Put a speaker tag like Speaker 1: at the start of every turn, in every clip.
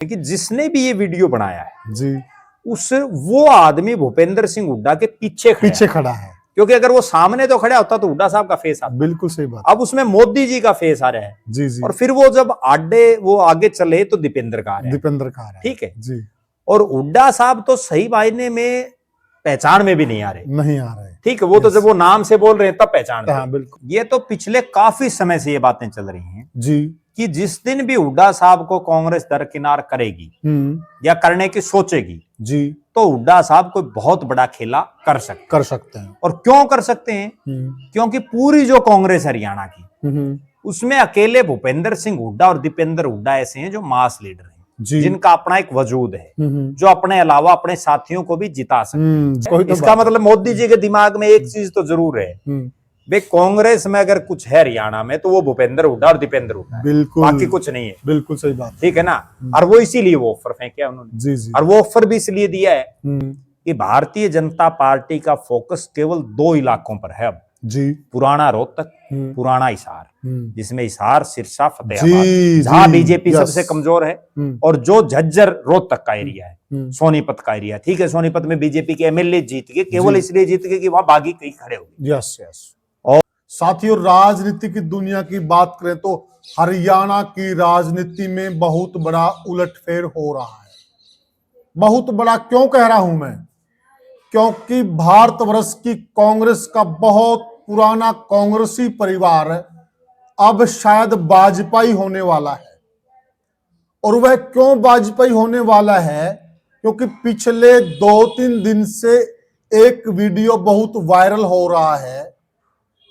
Speaker 1: कि जिसने भी ये वीडियो बनाया है
Speaker 2: जी,
Speaker 1: वो आदमी भूपेंद्र सिंह हुड्डा के पीछे
Speaker 2: खड़ा है।
Speaker 1: क्योंकि अगर वो सामने तो खड़ा होता तो हुड्डा साहब का फेस आता।
Speaker 2: बिल्कुल सही बात।
Speaker 1: अब उसमें मोदी जी का फेस आ रहा है।
Speaker 2: जी जी।
Speaker 1: और फिर वो जब वो आगे चले तो दीपेंद्र का आ रहा है। ठीक है
Speaker 2: जी।
Speaker 1: और हुड्डा साहब तो सही मायने में पहचान में भी नहीं आ रहे। ठीक है, वो तो जब वो नाम से बोल रहे हैं तब पहचान।
Speaker 2: हाँ, बिल्कुल।
Speaker 1: ये तो पिछले काफी समय से ये बातें चल रही हैं
Speaker 2: जी
Speaker 1: कि जिस दिन भी हुड्डा साहब को कांग्रेस दरकिनार करेगी या करने की सोचेगी जी, तो हुड्डा साहब कोई बहुत बड़ा खेला कर सकते हैं। और क्यों कर सकते हैं? क्योंकि पूरी जो कांग्रेस हरियाणा की उसमें अकेले भूपेंद्र सिंह हुड्डा और दीपेंद्र हुड्डा ऐसे हैं जो मास लीडर हैं, जिनका अपना एक वजूद है, जो अपने अलावा अपने साथियों को भी जिता सकते हैं। इसका मतलब मोदी जी के दिमाग में एक चीज तो जरूर है, वे कांग्रेस में अगर कुछ है हरियाणा में तो वो भूपेंद्र हुड्डा और दीपेंद्र हुड्डा, बिल्कुल, बाकी कुछ नहीं है। बिल्कुल सही बात, ठीक है ना। और वो इसीलिए वो ऑफर फेंका उन्होंने। जी जी। और वो ऑफर भी इसलिए दिया है कि भारतीय जनता पार्टी का फोकस केवल 2 इलाकों पर है अब जी, पुराना रोहतक, पुराना हिसार, जिसमें हिसार, सिरसा, फतेहाबाद जहां बीजेपी सबसे कमजोर है, और जो झज्जर रोहतक का एरिया है, सोनीपत का एरिया। ठीक है, सोनीपत में बीजेपी के एमएलए जीत गए, केवल इसलिए जीत गए कि वहां बागी कहीं खड़े हो गए। Yes yes. और
Speaker 2: साथियों, राजनीति की दुनिया की बात करें तो हरियाणा की राजनीति में बहुत बड़ा उलटफेर हो रहा है। बहुत बड़ा क्यों कह रहा हूं मैं? क्योंकि भारतवर्ष की कांग्रेस का बहुत पुराना कांग्रेसी परिवार अब शायद वाजपेयी होने वाला है। और वह क्यों वाजपेयी होने वाला है? क्योंकि पिछले 2-3 दिन से एक वीडियो बहुत वायरल हो रहा है।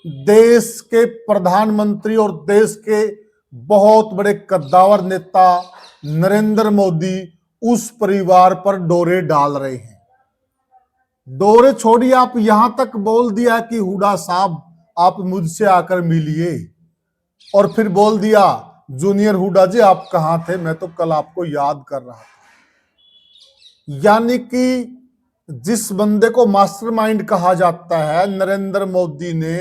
Speaker 2: देश के प्रधानमंत्री और देश के बहुत बड़े कद्दावर नेता नरेंद्र मोदी उस परिवार पर डोरे डाल रहे हैं। डोरे छोड़िए, आप यहां तक बोल दिया कि हुड्डा साहब आप मुझसे आकर मिलिए, और फिर बोल दिया जूनियर हुड्डा जी आप कहां थे, मैं तो कल आपको याद कर रहा था। यानी कि जिस बंदे को मास्टरमाइंड कहा जाता है, नरेंद्र मोदी ने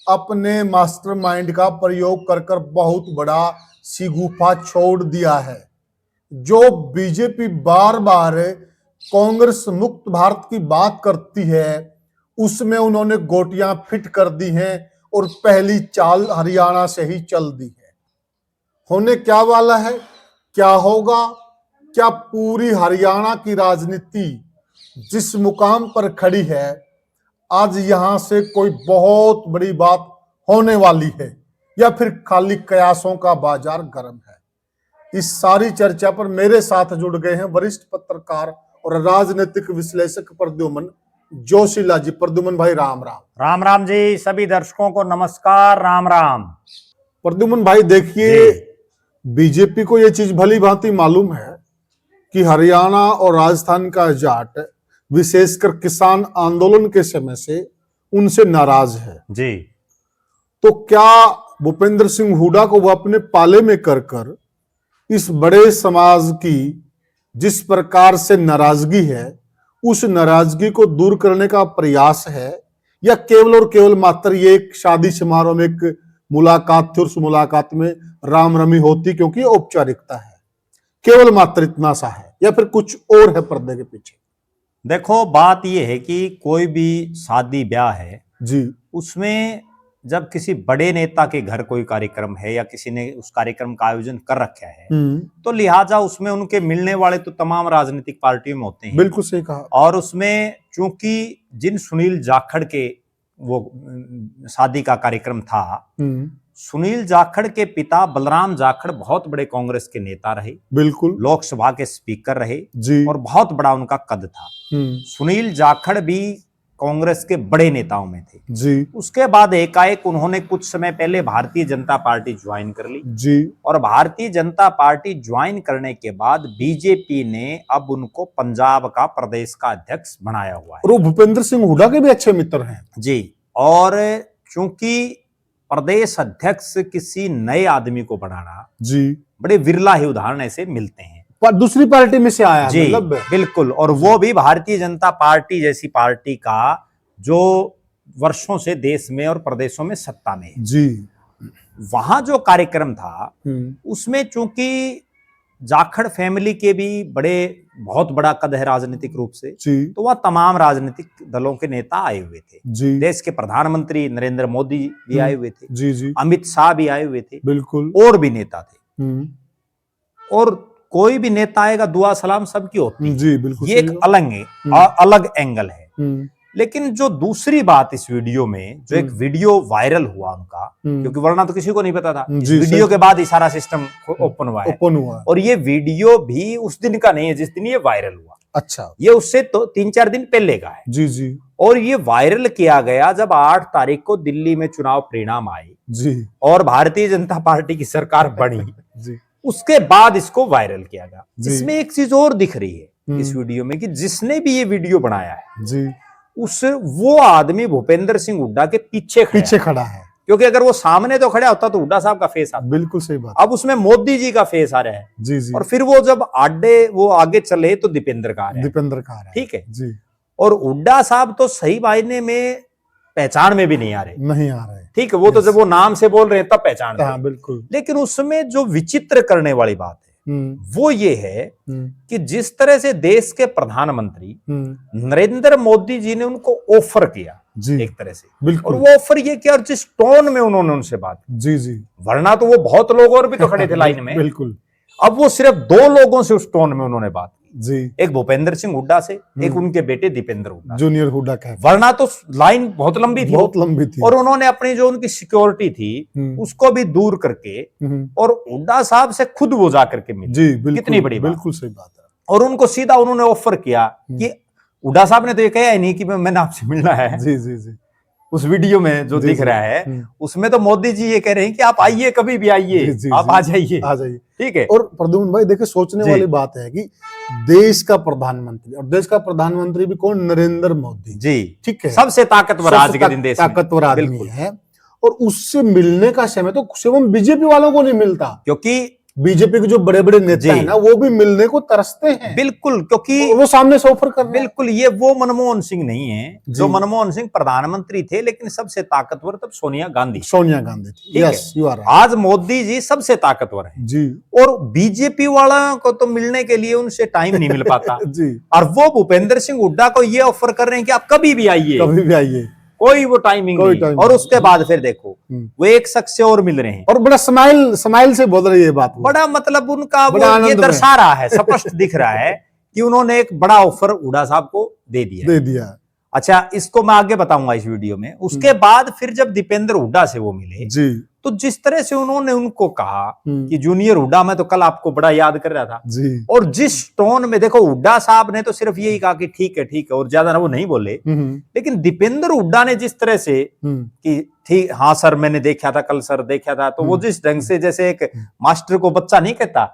Speaker 2: अपने मास्टरमाइंड का प्रयोग कर बहुत बड़ा शिगुफा छोड़ दिया है। जो बीजेपी बार बार कांग्रेस मुक्त भारत की बात करती है, उसमें उन्होंने गोटियां फिट कर दी हैं और पहली चाल हरियाणा से ही चल दी है। होने क्या वाला है, क्या होगा? क्या पूरी हरियाणा की राजनीति जिस मुकाम पर खड़ी है, आज यहां से कोई बहुत बड़ी बात होने वाली है, या फिर खाली कयासों का बाजार गर्म है? इस सारी चर्चा पर मेरे साथ जुड़ गए हैं वरिष्ठ पत्रकार और राजनीतिक विश्लेषक प्रद्युमन जोशीला जी। प्रद्युमन भाई राम राम।
Speaker 1: राम राम जी, सभी दर्शकों को नमस्कार, राम राम।
Speaker 2: प्रद्युमन भाई देखिए, बीजेपी को यह चीज भली भांति मालूम है कि हरियाणा और राजस्थान का जाट विशेषकर किसान आंदोलन के समय से उनसे नाराज है जी। तो क्या भूपेंद्र सिंह हुड्डा को वह अपने पाले में कर इस बड़े समाज की जिस प्रकार से नाराजगी है, उस नाराजगी को दूर करने का प्रयास है, या केवल और केवल मात्र ये एक शादी समारोह में एक मुलाकात थी, उस मुलाकात में राम रमी होती क्योंकि औपचारिकता है, केवल मात्र इतना सा है, या फिर कुछ और है पर्दे के पीछे?
Speaker 1: देखो, बात यह है कि कोई भी शादी ब्याह है जी, उसमें जब किसी बड़े नेता के घर कोई कार्यक्रम है या किसी ने उस कार्यक्रम का आयोजन कर रखा है, तो लिहाजा उसमें उनके मिलने वाले तो तमाम राजनीतिक पार्टियों में होते हैं।
Speaker 2: बिल्कुल सही कहा।
Speaker 1: और उसमें चूंकि जिन सुनील जाखड़ के वो शादी का कार्यक्रम था, सुनील जाखड़ के पिता बलराम जाखड़ बहुत बड़े कांग्रेस के नेता रहे, बिल्कुल, लोकसभा के स्पीकर रहे जी, और बहुत बड़ा उनका कद था। सुनील जाखड़ भी कांग्रेस के बड़े नेताओं में थे जी। उसके बाद एकाएक उन्होंने कुछ समय पहले भारतीय जनता पार्टी ज्वाइन कर ली जी, और भारतीय जनता पार्टी ज्वाइन करने के बाद बीजेपी ने अब उनको पंजाब का प्रदेश का अध्यक्ष बनाया हुआ है।
Speaker 2: और वो भूपेंद्र सिंह हुड्डा के भी अच्छे मित्र हैं
Speaker 1: जी। और चूंकि प्रदेश अध्यक्ष किसी नए आदमी को बनाना जी, बड़े विरला ही उदाहरण ऐसे मिलते हैं,
Speaker 2: पर दूसरी पार्टी में से आया
Speaker 1: जी, मतलब बिल्कुल, और वो भी भारतीय जनता पार्टी जैसी पार्टी का जो वर्षों से देश में और प्रदेशों में सत्ता में है जी। वहां जो कार्यक्रम था उसमें चूंकि जाखड़ फैमिली के भी बहुत बड़ा कद है राजनीतिक रूप से
Speaker 2: जी,
Speaker 1: तो वह तमाम राजनीतिक दलों के नेता आए हुए थे
Speaker 2: जी,
Speaker 1: देश के प्रधानमंत्री नरेंद्र मोदी भी आए हुए थे
Speaker 2: जी, जी,
Speaker 1: अमित शाह भी आए हुए थे
Speaker 2: बिल्कुल,
Speaker 1: और भी नेता थे और कोई भी नेता आएगा दुआ सलाम सबकी होती है
Speaker 2: जी, बिल्कुल
Speaker 1: ये एक अलग एंगल है लेकिन जो दूसरी बात इस वीडियो में जो एक वीडियो वायरल हुआ उनका क्योंकि वरना तो किसी को नहीं पता था इस वीडियो के बाद ही सारा सिस्टम ओपन हुआ है और ये वीडियो भी उस दिन का नहीं है जिस दिन ये वायरल हुआ
Speaker 2: अच्छा
Speaker 1: ये उससे तो 3-4 दिन पहले का है
Speaker 2: जी, जी,
Speaker 1: और ये वायरल किया गया जब 8 तारीख को दिल्ली में चुनाव परिणाम आए
Speaker 2: जी
Speaker 1: और भारतीय जनता पार्टी की सरकार बनी
Speaker 2: जी
Speaker 1: उसके बाद इसको वायरल किया गया
Speaker 2: जी।
Speaker 1: इसमें एक चीज और दिख रही है इस वीडियो में कि जिसने भी ये वीडियो बनाया है
Speaker 2: जी
Speaker 1: वो आदमी भूपेंद्र सिंह हुड्डा के पीछे
Speaker 2: खड़ा है
Speaker 1: क्योंकि अगर वो सामने तो खड़ा होता तो हुड्डा साहब का फेस आता
Speaker 2: बिल्कुल सही बात
Speaker 1: अब उसमें मोदी जी का फेस आ रहा है
Speaker 2: जी, जी,
Speaker 1: और फिर वो जब वो आगे चले तो दीपेंद्र का आ रहा है
Speaker 2: दीपेंद्र का है
Speaker 1: ठीक है
Speaker 2: जी
Speaker 1: और हुड्डा साहब तो सही मायने में पहचान में भी नहीं आ रहे ठीक है वो तो जब वो नाम से बोल रहे हैं तब पहचान
Speaker 2: हाँ, बिल्कुल
Speaker 1: लेकिन उसमें जो विचित्र करने वाली बात है वो ये है कि जिस तरह से देश के प्रधानमंत्री नरेंद्र मोदी जी ने उनको ऑफर किया एक तरह से
Speaker 2: बिल्कुल
Speaker 1: और वो ऑफर ये किया और जिस टोन में उन्होंने उनसे बात की
Speaker 2: जी, जी,
Speaker 1: वरना तो वो बहुत लोग और भी तो खड़े थे लाइन में
Speaker 2: बिल्कुल
Speaker 1: अब वो सिर्फ 2 लोगों से उस टोन में उन्होंने बात की
Speaker 2: जी
Speaker 1: एक भूपेंद्र सिंह हुड्डा से एक उनके बेटे दीपेंद्र हुड्डा
Speaker 2: जूनियर हुड्डा का
Speaker 1: वरना तो लाइन बहुत लंबी थी और उन्होंने अपनी जो उनकी सिक्योरिटी थी उसको भी दूर करके और हुड्डा साहब से खुद वो जाकर के मिले
Speaker 2: जी बिल्कुल
Speaker 1: कितनी बड़ी
Speaker 2: बिल्कुल सही बात है
Speaker 1: और उनको सीधा उन्होंने ऑफर किया कि हुड्डा साहब ने तो ये कहा ही नहीं कि मैंने आपसे मिलना है
Speaker 2: जी, जी, जी
Speaker 1: उस वीडियो में जो दिख रहा है उसमें तो मोदी जी ये कह रहे हैं कि आप आइए कभी भी आइए आप आ जाइए ठीक है
Speaker 2: और प्रद्युम्न भाई देखिए सोचने वाली बात है कि देश का प्रधानमंत्री और देश का प्रधानमंत्री भी कौन नरेंद्र मोदी
Speaker 1: जी
Speaker 2: ठीक है
Speaker 1: सबसे ताकतवर आज के दिन देश में
Speaker 2: ताकतवर आदमी है और उससे मिलने का समय तो सिर्फ बीजेपी वालों को नहीं मिलता
Speaker 1: क्योंकि
Speaker 2: बीजेपी के जो बड़े बड़े नेता हैं ना वो भी मिलने को तरसते हैं
Speaker 1: बिल्कुल क्योंकि
Speaker 2: वो सामने से ऑफर कर
Speaker 1: बिल्कुल ये वो मनमोहन सिंह नहीं है जो मनमोहन सिंह प्रधानमंत्री थे लेकिन सबसे ताकतवर तब सोनिया गांधी
Speaker 2: थी यस यू आर
Speaker 1: आज मोदी जी सबसे ताकतवर है
Speaker 2: जी
Speaker 1: और बीजेपी वालों को तो मिलने के लिए उनसे टाइम नहीं मिल पाता
Speaker 2: जी
Speaker 1: और वो भूपेंद्र सिंह हुड्डा को ये ऑफर कर रहे हैं कि आप कभी भी आइए कोई वो टाइमिंग नहीं और उसके बाद फिर देखो वो एक शख्स से और मिल रहे हैं
Speaker 2: और बड़ा स्माइल से बोल रही है बात
Speaker 1: बड़ा मतलब उनका वो ये दर्शा रहा है स्पष्ट दिख रहा है कि उन्होंने एक बड़ा ऑफर हुड्डा साहब को दे दिया अच्छा इसको मैं आगे बताऊंगा इस वीडियो में उसके बाद फिर जब दीपेंद्र हुड्डा से वो मिले
Speaker 2: जी
Speaker 1: तो जिस तरह से उन्होंने उनको कहा कि जूनियर हुड्डा मैं तो कल आपको बड़ा याद कर रहा था
Speaker 2: जी
Speaker 1: और जिस टोन में देखो हुड्डा साहब ने तो सिर्फ यही कहा कि ठीक है और ज्यादा वो नहीं बोले लेकिन दीपेंद्र हुड्डा ने जिस तरह से कि ठीक हाँ सर मैंने देखा था कल सर देखा था तो वो जिस ढंग से जैसे एक मास्टर को बच्चा नहीं कहता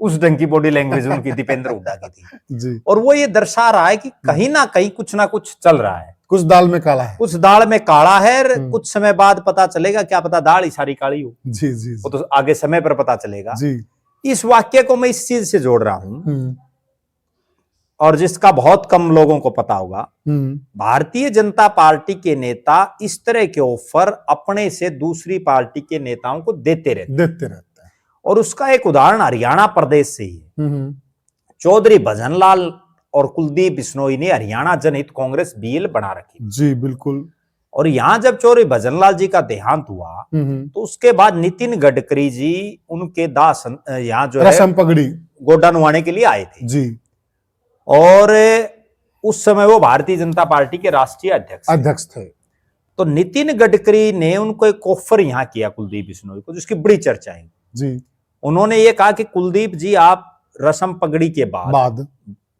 Speaker 1: उस ढंग की बॉडी लैंग्वेज उनकी दीपेंद्र हुड्डा की थी
Speaker 2: जी
Speaker 1: और वो ये दर्शा रहा है कि कहीं ना कहीं कुछ ना कुछ चल रहा है
Speaker 2: कुछ दाल में काला है
Speaker 1: कुछ दाल में काला है कुछ समय बाद पता चलेगा क्या पता दाल ही सारी काली हो
Speaker 2: जी
Speaker 1: वो तो आगे समय पर पता चलेगा
Speaker 2: जी
Speaker 1: इस वाक्य को मैं इस चीज से जोड़ रहा हूं और जिसका बहुत कम लोगों को पता होगा भारतीय जनता पार्टी के नेता इस तरह के ऑफर अपने से दूसरी पार्टी के नेताओं को देते रहते हैं और उसका एक उदाहरण हरियाणा प्रदेश से ही है चौधरी भजनलाल और कुलदीप बिश्नोई ने हरियाणा जनहित कांग्रेस बीएल बना रखी
Speaker 2: जी बिल्कुल
Speaker 1: और यहां जब चौधरी भजनलाल जी का देहांत हुआ तो उसके बाद नितिन गडकरी जी उनके दास यहाँ जो है
Speaker 2: पगड़ी
Speaker 1: गोड्डा नुआने के लिए आए थे
Speaker 2: जी
Speaker 1: और उस समय वो भारतीय जनता पार्टी के राष्ट्रीय अध्यक्ष थे तो नितिन गडकरी ने उनको एक ऑफर यहाँ किया कुलदीप बिश्नोई को जिसकी बड़ी चर्चा है
Speaker 2: जी
Speaker 1: उन्होंने ये कहा कि कुलदीप जी आप रसम पगड़ी के बाद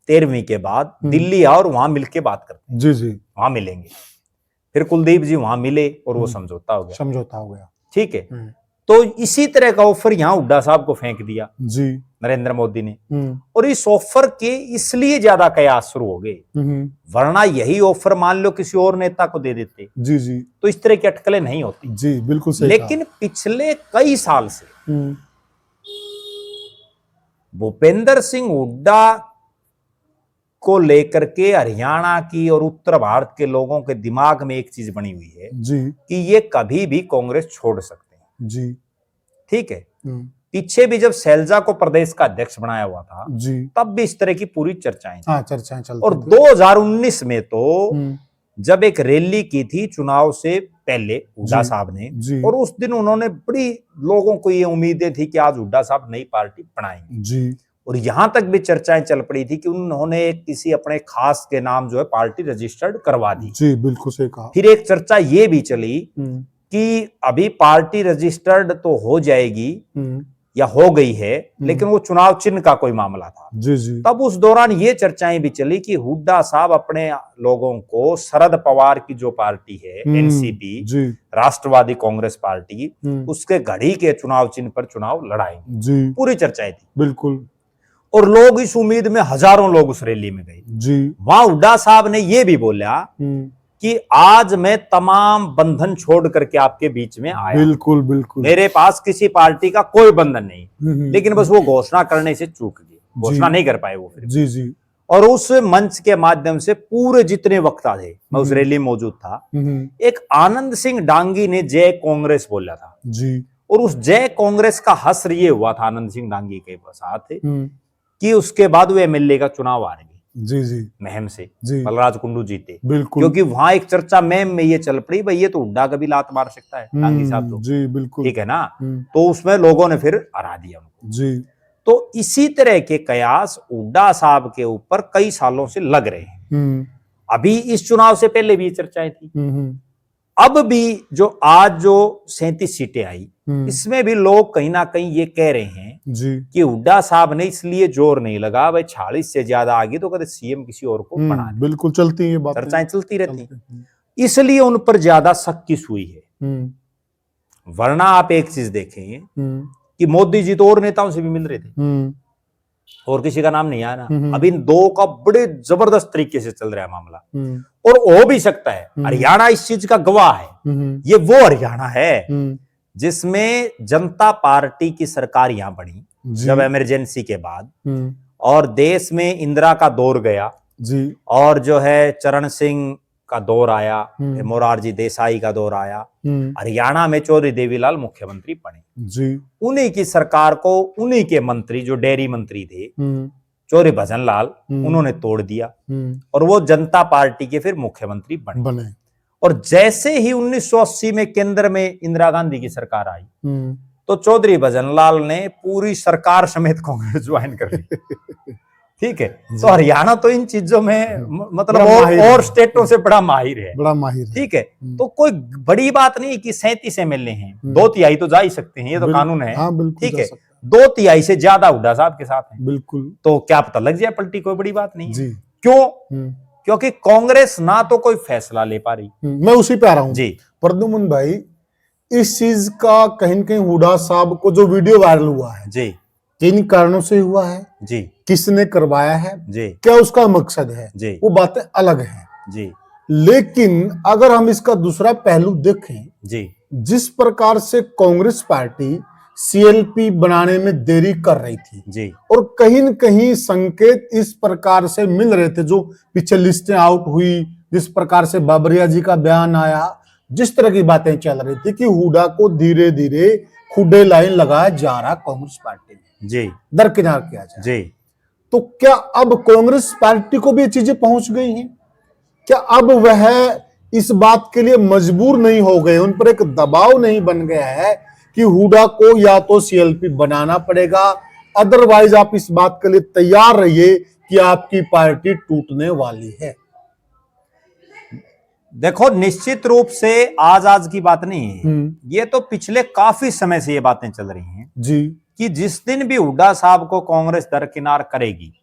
Speaker 1: 13वीं के बाद दिल्ली आओ और वहां मिलके बात करते हैं
Speaker 2: जी
Speaker 1: वहां मिलेंगे फिर कुलदीप जी वहां मिले और वो समझौता हो गया ठीक है तो इसी तरह का ऑफर यहाँ हुड्डा साहब को फेंक दिया
Speaker 2: जी
Speaker 1: नरेंद्र मोदी ने और इस ऑफर के इसलिए ज्यादा कयास शुरू हो गए वरना यही ऑफर मान लो किसी और नेता को दे देते
Speaker 2: जी
Speaker 1: तो इस तरह की अटकलें नहीं होती
Speaker 2: जी बिल्कुल सही
Speaker 1: लेकिन पिछले कई साल से भूपेंद्र सिंह हुड्डा को लेकर के हरियाणा की और उत्तर भारत के लोगों के दिमाग में एक चीज बनी हुई है
Speaker 2: जी
Speaker 1: कि ये कभी भी कांग्रेस छोड़ सकते हैं
Speaker 2: जी
Speaker 1: ठीक है पीछे भी जब शैलजा को प्रदेश का अध्यक्ष बनाया हुआ था
Speaker 2: जी,
Speaker 1: तब भी इस तरह की पूरी चर्चाएं थी।
Speaker 2: हाँ, चर्चाएं चलती
Speaker 1: और
Speaker 2: थी।
Speaker 1: 2019 में तो जब एक रैली की थी चुनाव से पहले हुड्डा साहब ने, और उस दिन उन्होंने बड़ी लोगों को ये उम्मीदें थी कि आज हुड्डा साहब नई पार्टी बनाएंगे
Speaker 2: जी,
Speaker 1: और यहां तक भी चर्चाएं चल पड़ी थी कि उन्होंने किसी अपने खास के नाम जो है पार्टी रजिस्टर्ड करवा दी।
Speaker 2: जी, बिल्कुल सही कहा।
Speaker 1: फिर एक चर्चा ये भी चली कि अभी पार्टी रजिस्टर्ड तो हो जाएगी या हो गई है, लेकिन वो चुनाव चिन्ह का कोई मामला था।
Speaker 2: जी, जी,
Speaker 1: तब उस दौरान ये चर्चाएं भी चली कि हुड्डा साहब अपने लोगों को शरद पवार की जो पार्टी है एनसीपी, राष्ट्रवादी कांग्रेस पार्टी, उसके घड़ी के चुनाव चिन्ह पर चुनाव लड़ाएंगे।
Speaker 2: जी,
Speaker 1: पूरी चर्चाएं थी
Speaker 2: बिल्कुल।
Speaker 1: और लोग इस उम्मीद में हजारों लोग उस रैली में गए।
Speaker 2: जी,
Speaker 1: वहां हुड्डा साहब ने यह भी बोला कि आज मैं तमाम बंधन छोड़ करके आपके बीच में आया।
Speaker 2: बिल्कुल, बिल्कुल।
Speaker 1: मेरे पास किसी पार्टी का कोई बंधन नहीं, लेकिन बस वो घोषणा करने से चूक गए, घोषणा नहीं कर पाए वो फिर।
Speaker 2: जी, जी।
Speaker 1: और उस मंच के माध्यम से पूरे जितने वक्ता थे, मैं उस रैली में मौजूद था, एक आनंद सिंह डांगी ने जय कांग्रेस बोला था
Speaker 2: जी,
Speaker 1: और उस जय कांग्रेस का हश्र ये हुआ था आनंद सिंह डांगी के साथ कि उसके बाद वो एमएलए का चुनाव हार गए।
Speaker 2: जी, जी,
Speaker 1: महम से
Speaker 2: जी,
Speaker 1: बलराज कुंडू जीते,
Speaker 2: बिल्कुल,
Speaker 1: क्योंकि वहां एक चर्चा महम में ये चल पड़ी भाई ये तो हुड्डा का भी लात मार सकता है डांगी साहब तो,
Speaker 2: जी, बिल्कुल,
Speaker 1: ठीक है ना। तो उसमें लोगों ने फिर हरा दिया उनको।
Speaker 2: जी।
Speaker 1: तो इसी तरह के कयास हुड्डा साहब के ऊपर कई सालों से लग रहे हैं। अभी इस चुनाव से पहले भी ये चर्चाएं थी, अब भी जो आज जो 37 सीटें आई इसमें भी लोग कहीं ना कहीं ये कह रहे हैं
Speaker 2: जी, कि
Speaker 1: हुड्डा साहब ने इसलिए जोर नहीं लगा भाई 40 से ज्यादा आ गई तो कभी सीएम किसी और को बना दे।
Speaker 2: बिल्कुल चलती है बातें,
Speaker 1: चर्चाएं चलती रहती हैं, इसलिए उन पर ज्यादा शक की सुई है। वरना आप एक चीज देखेंगे कि मोदी जी तो और नेताओं से भी मिल रहे थे और किसी का नाम नहीं आया ना। अब इन दो का बड़े जबरदस्त तरीके से चल रहा है मामला और हो भी सकता है। हरियाणा इस चीज का गवाह है। ये वो हरियाणा है जिसमें जनता पार्टी की सरकार यहां बनी जब इमरजेंसी के बाद, और देश में इंदिरा का दौर गया
Speaker 2: जी,
Speaker 1: और जो है चरण सिंह का दौर आया, मोरारजी देसाई का दौर आया, हरियाणा में चौधरी देवीलाल मुख्यमंत्री बने
Speaker 2: जी,
Speaker 1: उन्हीं की सरकार को उन्हीं के मंत्री जो डेयरी मंत्री थे चौधरी भजन लाल उन्होंने तोड़ दिया और वो जनता पार्टी के फिर मुख्यमंत्री बने। और जैसे ही 1980 में केंद्र में इंदिरा गांधी की सरकार आई तो चौधरी भजन लाल ने पूरी सरकार समेत कांग्रेस ज्वाइन कर ली। ठीक है, तो हरियाणा तो इन चीजों में मतलब और स्टेटों से बड़ा माहिर है, ठीक है। तो कोई बड़ी बात नहीं कि 37 एमएलए हैं, 2/3 तो जा ही सकते हैं, ये तो कानून है, ठीक है। 2/3 से ज्यादा हुड्डा साहब के साथ है, बिल्कुल। तो क्या पता लग जाए पलटी, कोई बड़ी बात नहीं है। क्यों? क्योंकि कांग्रेस ना तो कोई फैसला ले पा रही।
Speaker 2: मैं उसी पे आ रहा हूं जी। प्रद्युमन भाई, इस चीज का कहीं न कहीं हुड्डा साहब को जो वीडियो वायरल हुआ है जी, किन कारणों से हुआ है जी, किसने करवाया है जी, क्या उसका मकसद है जी, वो बातें अलग हैं जी। लेकिन अगर हम इसका दूसरा पहलू देखें जी, जिस प्रकार से कांग्रेस पार्टी सीएलपी बनाने में देरी कर रही थी जी, और कहीं न कहीं संकेत इस प्रकार से मिल रहे थे, जो पीछे लिस्टें आउट हुई, जिस प्रकार से बाबरिया जी का बयान आया, जिस तरह की बातें चल रही थी कि हुड्डा को धीरे धीरे खुडे लाइन लगाया जा रहा कांग्रेस पार्टी में जी, दरकिनार किया जाए जी। तो क्या अब कांग्रेस पार्टी को भी ये चीजें पहुंच गई हैं? क्या अब वह इस बात के लिए मजबूर नहीं हो गए, उन पर एक दबाव नहीं बन गया है कि हुड्डा को या तो सीएलपी बनाना पड़ेगा, अदरवाइज आप इस बात के लिए तैयार रहिए कि आपकी पार्टी टूटने वाली है?
Speaker 1: देखो, निश्चित रूप से आज की बात नहीं है, ये तो पिछले काफी समय से ये बातें चल रही हैं जी, कि जिस दिन भी हुड्डा साहब को कांग्रेस दरकिनार करेगी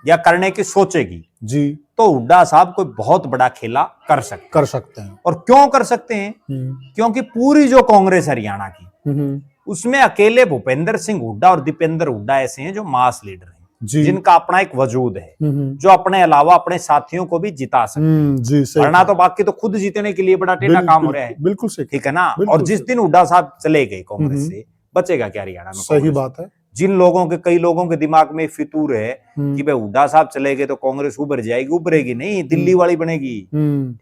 Speaker 1: या करने की सोचेगी जी, तो हुड्डा साहब कोई बहुत बड़ा खेला कर सकते हैं। और क्यों कर सकते हैं? क्योंकि पूरी जो कांग्रेस हरियाणा की उसमें अकेले भूपेंद्र सिंह हुड्डा और दीपेंद्र हुड्डा ऐसे हैं जो मास लीडर हैं, जिनका अपना एक वजूद है, जो अपने अलावा अपने साथियों को भी जिता सकते हैं। वरना तो बाकी तो खुद जीतने के लिए बड़ा टेढ़ा काम हो रहा है, बिल्कुल सही, ठीक है ना। और जिस दिन हुड्डा साहब चले गए कांग्रेस से, बचेगा क्या हरियाणा में?
Speaker 2: सही बात है।
Speaker 1: जिन लोगों के, कई लोगों के दिमाग में फितूर है कि भाई हुड्डा साहब चले गए तो कांग्रेस उभर जाएगी, उभरेगी नहीं, दिल्ली वाली बनेगी,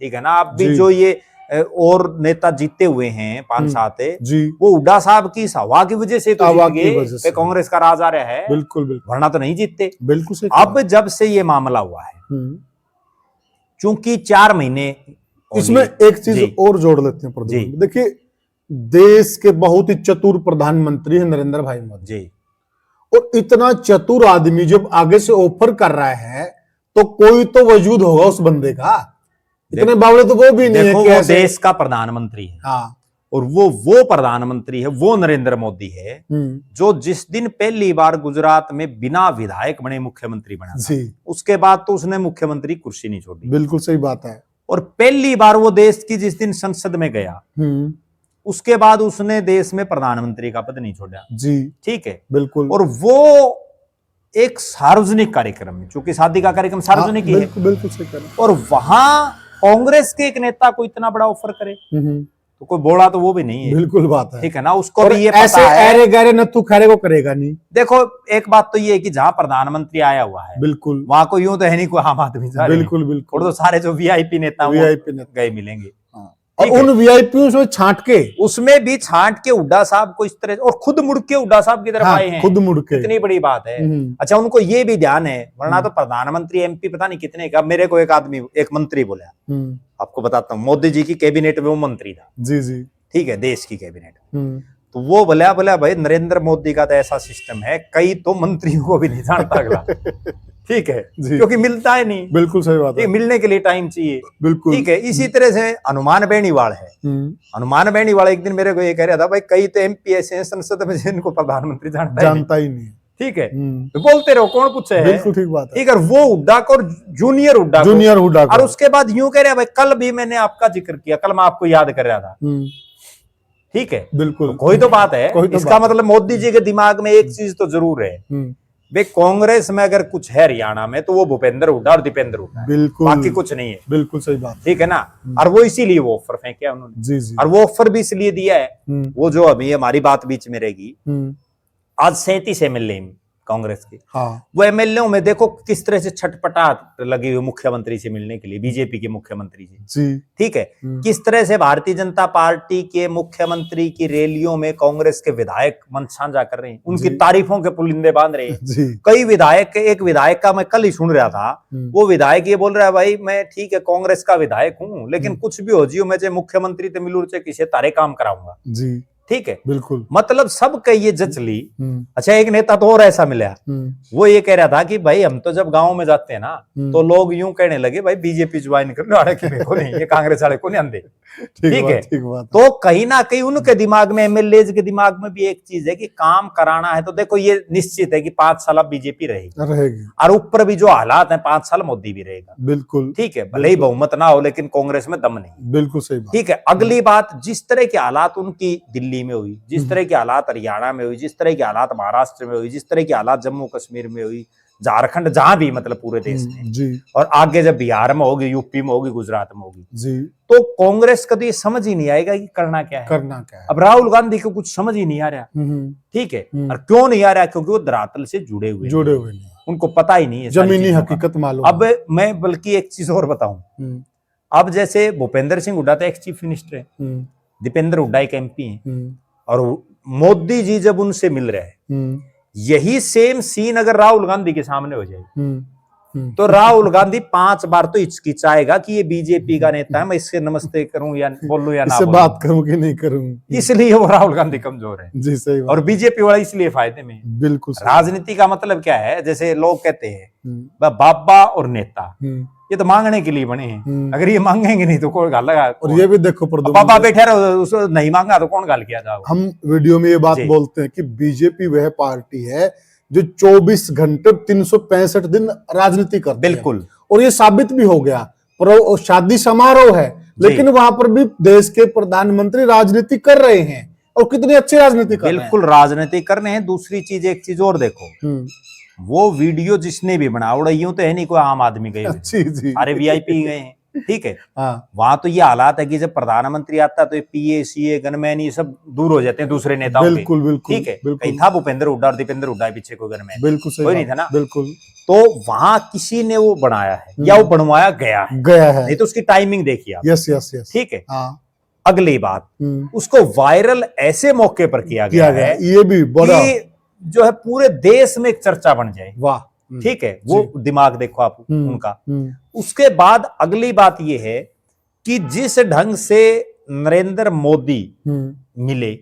Speaker 1: ठीक है ना। अब भी जो ये और नेता जीते हुए हैं 5-7
Speaker 2: जी,
Speaker 1: वो हुड्डा साहब की इस हवा की वजह से तो
Speaker 2: हवा
Speaker 1: जीत
Speaker 2: की
Speaker 1: गए
Speaker 2: वजह से।
Speaker 1: कि कांग्रेस का राज आ रहा है,
Speaker 2: बिल्कुल बिल्कुल
Speaker 1: वरना तो नहीं जीतते।
Speaker 2: बिल्कुल सही
Speaker 1: अब जब से ये मामला हुआ है, चूंकि 4 महीने हो
Speaker 2: इसमें
Speaker 1: लिए-
Speaker 2: एक चीज
Speaker 1: जी,
Speaker 2: और जोड़ लेते हैं
Speaker 1: जी।
Speaker 2: प्रधानमंत्री। देखिए, देश के बहुत ही चतुर प्रधानमंत्री है नरेंद्र भाई मोदी,
Speaker 1: जी,
Speaker 2: और इतना चतुर आदमी जब आगे से ऑफर कर रहा है तो कोई तो वजूद होगा उस बंदे का। इतने बावड़े तो वो भी नहीं है
Speaker 1: देखो
Speaker 2: कि
Speaker 1: वो
Speaker 2: ऐसे।
Speaker 1: देश का प्रधानमंत्री है,
Speaker 2: हाँ,
Speaker 1: और वो प्रधानमंत्री है, वो नरेंद्र मोदी है जो जिस दिन पहली बार गुजरात में बिना विधायक बने मुख्यमंत्री बना था,
Speaker 2: जी,
Speaker 1: उसके बाद तो उसने मुख्यमंत्री कुर्सी नहीं छोड़ी।
Speaker 2: बिल्कुल सही बात है।
Speaker 1: और पहली बार वो देश की जिस दिन संसद में गया, उसके बाद उसने देश में प्रधानमंत्री का पद नहीं छोड़ा।
Speaker 2: जी,
Speaker 1: ठीक है,
Speaker 2: बिल्कुल।
Speaker 1: और वो एक सार्वजनिक कार्यक्रम है, क्योंकि शादी का कार्यक्रम सार्वजनिक ही है,
Speaker 2: बिल्कुल बिल्कुल सही कह रहे हैं।
Speaker 1: और वहां कांग्रेस के एक नेता को इतना बड़ा ऑफर करे तो कोई बोला तो वो भी नहीं है।
Speaker 2: बिल्कुल बात है।
Speaker 1: ठीक है ना, उसको
Speaker 2: और
Speaker 1: भी ये
Speaker 2: ऐसे
Speaker 1: पता है।
Speaker 2: अरे गहरे नत्थु खैरे को करेगा नहीं।
Speaker 1: देखो एक बात तो ये है कि जहां प्रधानमंत्री आया हुआ है,
Speaker 2: बिल्कुल
Speaker 1: वहां को यूं तो है नहीं कोई आम आदमी जा रहे हैं।
Speaker 2: बिल्कुल बिल्कुल
Speaker 1: और तो सारे जो वीआईपी नेता हैं, वो
Speaker 2: वीआईपी नेता
Speaker 1: गए मिलेंगे।
Speaker 2: और
Speaker 1: ठीक है।
Speaker 2: उन वीआईपी से छांट के,
Speaker 1: उसमें भी छांट के हुड्डा साहब को इस तरह, और खुद मुड़ के हुड्डा साहब की तरफ
Speaker 2: हाँ,
Speaker 1: आए हैं,
Speaker 2: खुद मुड़ के।
Speaker 1: इतनी बड़ी बात है। अच्छा, उनको ये भी ध्यान है, वरना तो प्रधानमंत्री एमपी पता नहीं कितने का। मेरे को एक मंत्री बोला, आपको बताता हूँ, मोदी जी की कैबिनेट में वो मंत्री था।
Speaker 2: जी जी,
Speaker 1: ठीक है, देश की कैबिनेट। तो वो बोला भाई नरेंद्र मोदी का तो ऐसा सिस्टम है, कई तो मंत्रियों को भी नहीं जानता अगला। ठीक है, क्योंकि मिलता है नहीं।
Speaker 2: बिल्कुल सही बात है।
Speaker 1: मिलने के लिए टाइम चाहिए।
Speaker 2: बिल्कुल
Speaker 1: ठीक है, इसी तरह से हनुमान बेनीवाल है। हनुमान बेनीवाल एक दिन मेरे को ये कह रहा था, भाई कई तो एमपी ऐसे हैं संसद में जिनको प्रधानमंत्री जानता ही नहीं। ठीक है, तो बोलते रहो, कौन पूछे है।
Speaker 2: बिल्कुल ठीक बात है।
Speaker 1: ठीक है, वो हुड्डा को और जूनियर हुड्डा को। और उसके बाद यूं कह रहे भाई कल भी मैंने आपका जिक्र किया, कल मैं आपको याद कर रहा था। ठीक है,
Speaker 2: बिल्कुल,
Speaker 1: तो कोई तो बात है। इसका मतलब मोदी जी के दिमाग में एक चीज तो जरूर है, भाई कांग्रेस में अगर कुछ है हरियाणा में तो वो भूपेंद्र हुड्डा और दीपेंद्र हुड्डा,
Speaker 2: बिल्कुल,
Speaker 1: बाकी कुछ नहीं है।
Speaker 2: बिल्कुल सही बात।
Speaker 1: ठीक है ना, और वो इसीलिए वो ऑफर फेंका उन्होंने।
Speaker 2: जी जी,
Speaker 1: और वो ऑफर भी इसलिए दिया है, वो जो अभी हमारी बात बीच में रहेगी, आज 37 एमएलए कांग्रेस के,
Speaker 2: हाँ,
Speaker 1: वो एमएलए में देखो किस तरह से छटपटाहट लगी हुई मुख्यमंत्री से मिलने के लिए, बीजेपी के मुख्यमंत्री से।
Speaker 2: जी,
Speaker 1: ठीक है, किस तरह से भारतीय जनता पार्टी के मुख्यमंत्री की रैलियों में कांग्रेस के विधायक मंच साझा कर रहे हैं, उनकी तारीफों के पुलिंदे बांध रहे हैं। कई विधायक, एक विधायक का मैं कल ही सुन रहा था, वो विधायक ये बोल रहा है, भाई मैं ठीक है कांग्रेस का विधायक हूं, लेकिन कुछ भी हो जियो, मैं चाहे मुख्यमंत्री ते मिलूर चाहे किसी तारे काम कराऊंगा।
Speaker 2: जी,
Speaker 1: ठीक है,
Speaker 2: बिल्कुल,
Speaker 1: मतलब सब का ये जच ली। अच्छा, एक नेता तो और ऐसा मिला, वो ये कह रहा था कि भाई हम तो जब गांव में जाते हैं ना, तो लोग यूं कहने लगे, भाई बीजेपी ज्वाइन कर लो, ये कांग्रेस वाले को नहीं आंदे। ठीक है, तो कहीं ना कहीं उनके दिमाग में, एमएलए के दिमाग में भी एक चीज है कि काम कराना है तो देखो ये निश्चित है कि 5 साल अब बीजेपी रहेगी, और ऊपर भी जो हालात है 5 साल मोदी भी रहेगा।
Speaker 2: बिल्कुल,
Speaker 1: ठीक है, भले ही बहुमत ना हो, लेकिन कांग्रेस में दम नहीं।
Speaker 2: बिल्कुल सही बात।
Speaker 1: ठीक है, अगली बात, जिस तरह के हालात उनकी दिल्ली में हुई, जिस तरह के हालात हरियाणा में हुई, जिस तरह के हालात महाराष्ट्र में हुई, जिस तरह के हालात जम्मू कश्मीर में हुई, झारखंड, जहां भी, मतलब पूरे देश में
Speaker 2: जी,
Speaker 1: और आगे जब बिहार में होगी, यूपी में होगी, गुजरात में होगी
Speaker 2: जी,
Speaker 1: तो कांग्रेस का तो ये समझ ही नहीं आएगा कि करना क्या है। अब राहुल गांधी को कुछ समझ ही नहीं आ रहा। ठीक है, और क्यों नहीं आ रहा? क्योंकि वो धरातल से जुड़े हुए नहीं, उनको पता ही नहीं है,
Speaker 2: जमीनी हकीकत मालूम।
Speaker 1: अब मैं बल्कि एक चीज और बताऊं, अब जैसे भूपेंद्र सिंह हुड्डा तो एक चीफ मिनिस्टर है, दीपेंद्र हुड्डा एक एमपी है, और मोदी जी जब उनसे मिल रहे हैं, यही सेम सीन अगर राहुल गांधी के सामने हो जाए तो राहुल गांधी 5 बार तो हिचकिचाएगा कि ये बीजेपी का नेता है, मैं इससे नमस्ते करूं या बोलूं या ना बोलूं,
Speaker 2: बात करूं कि नहीं करूं। इसलिए
Speaker 1: वो राहुल गांधी कमजोर है।
Speaker 2: जी, सही बात।
Speaker 1: और बीजेपी वाला इसलिए फायदे में।
Speaker 2: बिल्कुल,
Speaker 1: राजनीति का मतलब क्या है? जैसे लोग कहते हैं बाबा और नेता ये तो मांगने के लिए बने हैं, अगर ये मांगेंगे नहीं तो कौन गाल लगा। और
Speaker 2: ये भी देखो,
Speaker 1: बाबा बैठे रहो, नहीं मांगा तो कौन गाल किया जाओ।
Speaker 2: हम वीडियो में ये बात बोलते हैं कि बीजेपी वह पार्टी है जो 24 घंटे 365 दिन राजनीति करती है। बिल्कुल, और ये साबित भी हो गया। पर शादी समारोह है, लेकिन वहां पर भी देश के प्रधानमंत्री राजनीति कर रहे हैं, और कितनी अच्छी राजनीति कर रहे हैं। बिल्कुल राजनीति कर रहे हैं। दूसरी चीज, एक चीज और देखो, वो वीडियो जिसने भी बनाया, यूं तो है नहीं कोई आम आदमी गए, अरे वीआईपी गए हैं। ठीक है, वहां तो ये हालात है कि जब प्रधानमंत्री आता है तो पीए सीए गनमैन ये सब दूर हो जाते हैं दूसरे नेताओं के। बिल्कुल, ठीक है, कहीं था भूपेंद्र हुड्डा और दीपेंद्र हुड्डा पीछे कोई गनमैन, बिल्कुल कोई नहीं था ना। बिल्कुल, तो वहां किसी ने वो बनाया है या वो बनवाया गया है, नहीं तो उसकी टाइमिंग देखिए आप। यस, ठीक है।
Speaker 1: अगली बात, उसको वायरल ऐसे मौके पर किया गया है,
Speaker 2: ये भी बड़ा
Speaker 1: कि जो है पूरे देश में एक चर्चा बन जाए।
Speaker 2: वाह,
Speaker 1: ठीक है, वो दिमाग देखो आप उनका। उसके बाद अगली बात ये है कि जिस ढंग से नरेंद्र मोदी मिले,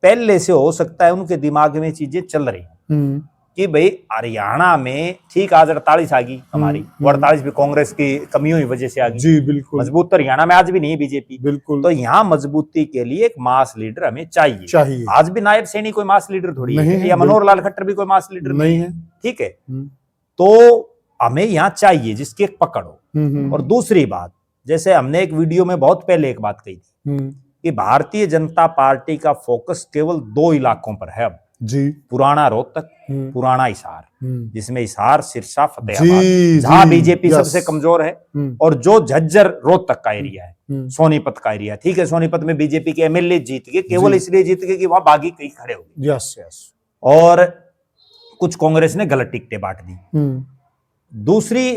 Speaker 1: पहले से हो सकता है उनके दिमाग में चीजें चल रही कि भाई हरियाणा में ठीक आज 48 आ गई हमारी, वो 48 भी कांग्रेस की कमियों की वजह से आ गई।
Speaker 2: जी बिल्कुल,
Speaker 1: मजबूत तो हरियाणा में आज भी नहीं है बीजेपी।
Speaker 2: बिल्कुल,
Speaker 1: तो यहाँ मजबूती के लिए एक मास लीडर हमें चाहिए। आज भी नायब सैनी कोई मास लीडर थोड़ी है, या मनोहर लाल खट्टर भी कोई मास लीडर नहीं है। ठीक है, तो हमें यहाँ चाहिए जिसकी एक पकड़ हो। और दूसरी बात, जैसे हमने एक वीडियो में बहुत पहले एक बात कही थी कि भारतीय जनता पार्टी का फोकस केवल 2 इलाकों पर है अब जी, पुराना रोहतक, पुराना हिसार, जिसमें हिसार, सिरसा, फतेहाबाद जहां बीजेपी सबसे कमजोर है, और जो झज्जर रोहतक का एरिया है, सोनीपत का एरिया। ठीक है, सोनीपत में बीजेपी के एमएलए जीत गए, केवल इसलिए जीत गए कि वहां बागी कहीं खड़े हो गए।
Speaker 2: यस यस,
Speaker 1: और कुछ कांग्रेस ने गलत टिकटें बांट दी। दूसरी,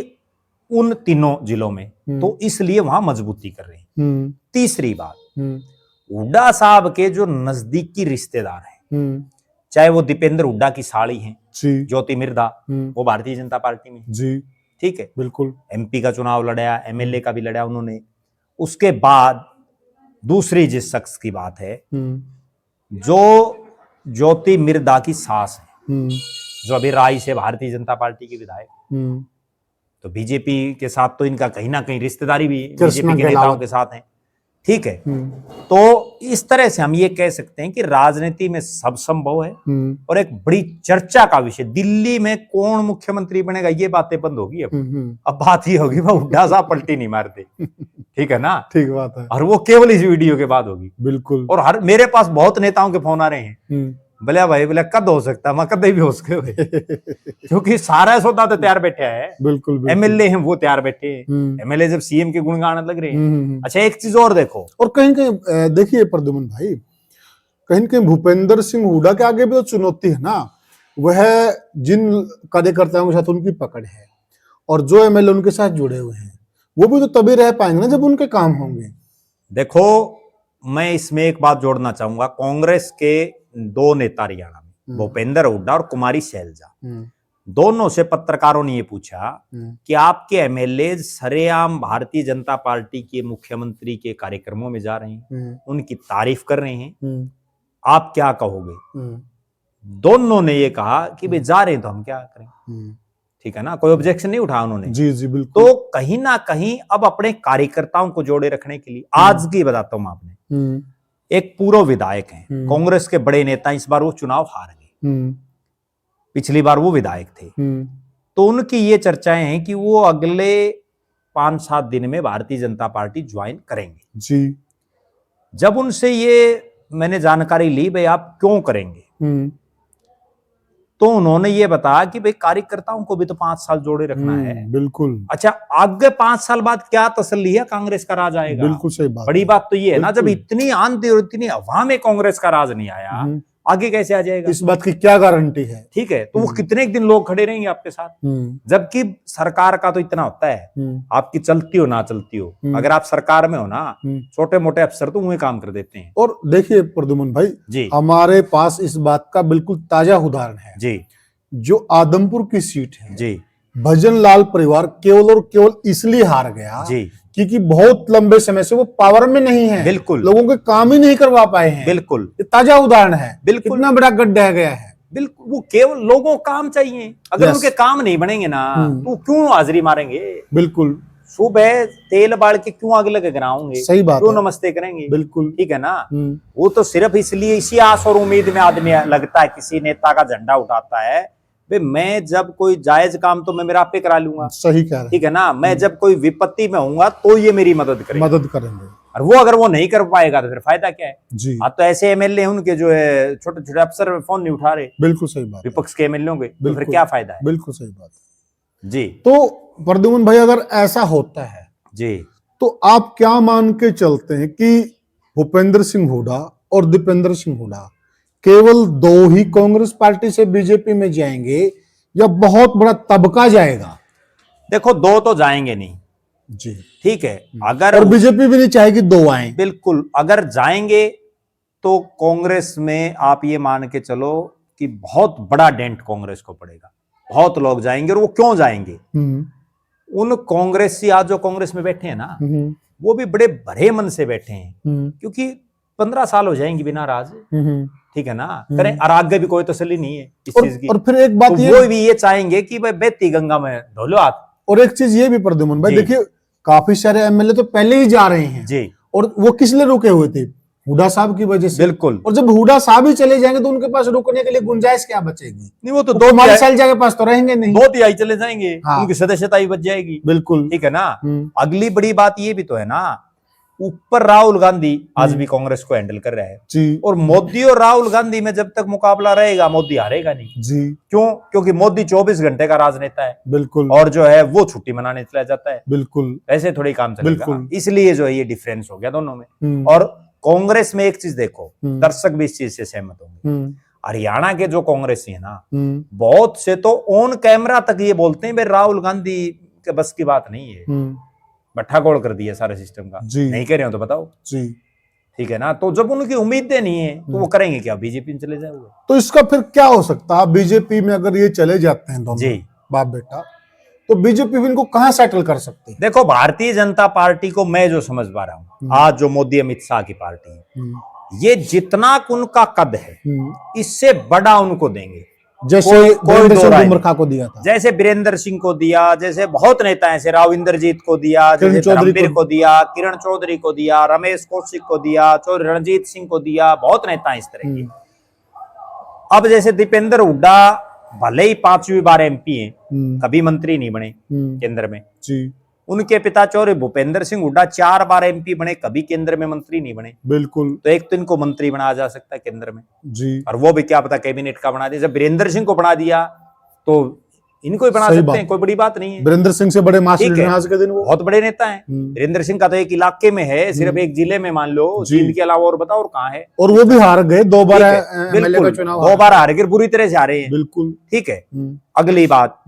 Speaker 1: उन तीनों जिलों में, तो इसलिए वहां मजबूती कर रहे हैं। तीसरी बात, हुड्डा साहब के जो नजदीकी रिश्तेदार हैं, चाहे वो दीपेंद्र हुड्डा की साली हैं ज्योति मिर्धा, वो भारतीय जनता पार्टी में जी, ठीक है, बिल्कुल, एमपी का चुनाव लड़ा, एमएलए का भी लड़ा उन्होंने। उसके बाद दूसरी जिस शख्स की बात है, जो ज्योति मिर्धा की सास है, जो अभी राय से भारतीय जनता पार्टी की विधायक, तो बीजेपी के साथ तो इनका कहीं ना कहीं रिश्तेदारी भी बीजेपी के नेताओं के साथ है। ठीक है, तो इस तरह से हम ये कह सकते हैं कि राजनीति में सब संभव है। और एक बड़ी चर्चा का विषय, दिल्ली में कौन मुख्यमंत्री बनेगा, ये बातें बंद होगी अब बात ये होगी वह हुड्डा साहब पलटी नहीं मारते। ठीक है ना, ठीक बात है, और वो केवल इस वीडियो के बाद होगी। बिल्कुल, और मेरे पास बहुत नेताओं के फोन आ रहे हैं, बोले भाई, बोले कद हो सकता, मैं कद भी हो सके, क्योंकि सारा सौदा तो तैयार बैठा है। बिल्कुल, एमएलए हैं वो तैयार बैठे, एमएलए जब सीएम के गुण गाने लग रहे हैं। अच्छा, एक चीज और देखो,
Speaker 2: और कहीं कहीं देखिए प्रद्युमन भाई, कहीं कहीं भूपेंद्र सिंह हुड्डा के आगे भी तो चुनौती है ना। वह जिन कार्यकर्ताओं के साथ उनकी पकड़ है, और जो एमएलए उनके साथ जुड़े हुए हैं, वो भी तो तभी रह पाएंगे ना जब उनके काम होंगे।
Speaker 1: देखो, मैं इसमें एक बात जोड़ना चाहूंगा, कांग्रेस के 2 नेता हरियाणा में, भूपेंद्र हुड्डा और कुमारी शैलजा, दोनों से पत्रकारों ने ये पूछा कि आपके एमएलए सरेआम भारतीय जनता पार्टी के मुख्यमंत्री के कार्यक्रमों में जा रहे हैं, उनकी तारीफ कर रहे हैं, आप क्या कहोगे? दोनों ने ये कहा कि भाई जा रहे हैं तो हम क्या करें। ठीक है ना, कोई ऑब्जेक्शन नहीं उठाया उन्होंने।
Speaker 2: जी जी बिल्कुल।
Speaker 1: तो कहीं ना कहीं अब अपने कार्यकर्ताओं को जोड़े रखने के लिए, आज की बताता हूं आपने, एक पूर्व विधायक हैं कांग्रेस के बड़े नेता, इस बार वो चुनाव हार गए, पिछली बार वो विधायक थे, तो उनकी ये चर्चाएं हैं कि वो अगले 5-7 दिन में भारतीय जनता पार्टी ज्वाइन करेंगे जी। जब उनसे ये मैंने जानकारी ली, भाई आप क्यों करेंगे, तो उन्होंने ये बताया कि भाई कार्यकर्ताओं को भी तो 5 साल जोड़े रखना है।
Speaker 2: बिल्कुल।
Speaker 1: अच्छा, आगे 5 साल बाद क्या तसल्ली है, कांग्रेस का राज आएगा।
Speaker 2: बिल्कुल सही बात।
Speaker 1: बड़ी बात तो ये है ना, जब इतनी आंधी और इतनी हवा में कांग्रेस का राज नहीं आया, आगे कैसे आ जाएगा,
Speaker 2: इस बात की क्या गारंटी है।
Speaker 1: ठीक है, तो वो कितने दिन लोग खड़े रहेंगे आपके साथ, जबकि सरकार का तो इतना होता है, आपकी चलती हो ना चलती हो, अगर आप सरकार में हो ना, छोटे मोटे अफसर तो वही काम कर देते हैं।
Speaker 2: और देखिए प्रद्युमन भाई जी, हमारे पास इस बात का बिल्कुल ताजा उदाहरण है जी, जो आदमपुर की सीट है जी, भजन लाल परिवार केवल और केवल इसलिए हार गया जी क्योंकि बहुत लंबे समय से वो पावर में नहीं है। बिल्कुल, लोगों के काम ही नहीं करवा पाए हैं। बिल्कुल, ये ताजा उदाहरण है। बिल्कुल, कितना बड़ा गड्ढा गया है।
Speaker 1: बिल्कुल, वो केवल लोगों को काम चाहिए, अगर उनके काम नहीं बनेंगे ना, तो क्यों हाजिरी मारेंगे। बिल्कुल, सुबह तेल बाल के क्यों आग लगे गिराओगे, सही बात, क्यों नमस्ते करेंगे। बिल्कुल, ठीक है ना, वो तो सिर्फ इसलिए, इसी आस और उम्मीद में आदमी लगता है, किसी नेता का झंडा उठाता है, मैं जब कोई जायज काम तो मैं मेरा पे करा लूंगा। सही कह रहे हैं, ठीक है ना, मैं जब कोई विपत्ति में होऊंगा तो ये मेरी मदद करेंगे, और वो अगर वो नहीं कर पाएगा तो फिर फायदा क्या है जी। अब तो ऐसे एमएलए उनके जो है छोटे छोटे अफसर फोन नहीं उठा रहे। बिल्कुल सही बात, विपक्ष के एमएलए होंगे, तो फिर क्या फायदा है। बिल्कुल सही बात जी। तो
Speaker 2: प्रद्युमन भाई, अगर ऐसा होता है जी, तो आप क्या मान के चलते हैं कि भूपेंद्र सिंह हुड्डा और दीपेंद्र सिंह हुड्डा केवल 2 ही कांग्रेस पार्टी से बीजेपी में जाएंगे, या बहुत बड़ा तबका जाएगा?
Speaker 1: देखो, 2 तो जाएंगे नहीं
Speaker 2: जी,
Speaker 1: ठीक है। अगर
Speaker 2: और बीजेपी भी नहीं चाहेगी दो आए,
Speaker 1: बिल्कुल, अगर जाएंगे तो कांग्रेस में आप ये मान के चलो कि बहुत बड़ा डेंट कांग्रेस को पड़ेगा। बहुत लोग जाएंगे, और वो क्यों जाएंगे? उन कांग्रेसी आज जो कांग्रेस में बैठे हैं ना, वो भी बड़े भरे मन से बैठे हैं, क्योंकि 15 साल हो जाएंगे बिना राज, ठीक है ना, करें, और आगे भी कोई तसल्ली नहीं है इस चीज की।
Speaker 2: और फिर एक बात
Speaker 1: तो वो भी ये चाहेंगे कि भाई बेती गंगा में धो लो हाथ।
Speaker 2: और एक चीज ये भी प्रद्युमन भाई, देखिए काफी सारे एमएलए तो पहले ही जा रहे हैं
Speaker 1: जी,
Speaker 2: और वो किस लिए रुके हुए थे? हुड्डा साहब की वजह से।
Speaker 1: बिल्कुल।
Speaker 2: और जब हुड्डा साहब ही चले जाएंगे तो उनके पास रुकने के लिए गुंजाइश क्या बचेगी?
Speaker 1: नहीं, वो तो
Speaker 2: दो हमारे सैलजा के पास तो रहेंगे नहीं,
Speaker 1: 2 तिहाई चले जाएंगे।
Speaker 2: हाँ।
Speaker 1: उनकी सदस्यता ही बच जाएगी।
Speaker 2: बिल्कुल,
Speaker 1: ठीक है ना। अगली बड़ी बात ये भी तो है ना, ऊपर राहुल गांधी आज भी कांग्रेस को हैंडल कर रहा है
Speaker 2: जी,
Speaker 1: और मोदी और राहुल गांधी में जब तक मुकाबला रहेगा मोदी हारेगा नहीं
Speaker 2: जी।
Speaker 1: क्यों? क्योंकि मोदी 24 घंटे का राजनेता है,
Speaker 2: बिल्कुल,
Speaker 1: और जो है वो छुट्टी मनाने चला जाता है।
Speaker 2: बिल्कुल,
Speaker 1: ऐसे थोड़ी काम चलेगा, इसलिए जो है ये डिफरेंस हो गया दोनों में। और कांग्रेस में एक चीज देखो, दर्शक भी इस चीज से सहमत होंगे, हरियाणा के जो कांग्रेसी है ना, बहुत से तो ऑन कैमरा तक ये बोलते हैं भाई राहुल गांधी के बस की बात नहीं है, भट्ठा गोल कर दिया सारे सिस्टम का। नहीं कह रहे हो तो बताओ जी, ठीक है ना। तो जब उनकी उम्मीदें नहीं है तो वो करेंगे क्या? बीजेपी में चले जाओगे।
Speaker 2: तो इसका फिर क्या हो सकता है? बीजेपी में अगर ये चले जाते हैं दोनों जी बाप बेटा, तो बीजेपी भी इनको कहां सेटल कर सकती है?
Speaker 1: देखो, भारतीय जनता पार्टी को मैं जो समझ पा रहा हूं, आज जो मोदी अमित शाह की पार्टी है, ये जितना उनका कद है इससे बड़ा उनको देंगे।
Speaker 2: जैसे वीरेंद्र सिंह गुमरखा को दिया था,
Speaker 1: जैसे वीरेंद्र सिंह को दिया, जैसे बहुत नेता हैं, राव इंद्रजीत को दिया, जैसे धर्मवीर को दिया, किरण चौधरी को दिया, रमेश कौशिक को दिया, रणजीत सिंह को दिया, बहुत नेता इस तरह के। अब जैसे दीपेंद्र हुड्डा भले ही 5वीं बार एमपी हैं, कभी मंत्री नहीं बने केंद्र में जी। उनके पिता चौधरी भूपेंद्र सिंह हुड्डा 4 बार एमपी बने, कभी केंद्र में मंत्री नहीं बने। बिल्कुल। तो एक तो इनको मंत्री बनाया जा सकता है केंद्र में जी, और वो भी क्या पता कैबिनेट का बना दिया। जब वीरेंद्र सिंह को बना दिया तो इनको ही बना सकते हैं, कोई बड़ी बात नहीं है।
Speaker 2: वीरेंद्र सिंह से बड़े मास्टर आज के दिन वो
Speaker 1: बहुत बड़े नेता हैं। वीरेंद्र सिंह का तो एक इलाके में है, सिर्फ एक जिले में मान लो, जींद के अलावा और बताओ और कहाँ है।
Speaker 2: और वो भी हार गए 2 बार एमएलए का चुनाव,
Speaker 1: 2 बार हार गए, बुरी तरह से हारे हैं। बिल्कुल, ठीक है। अगली बात,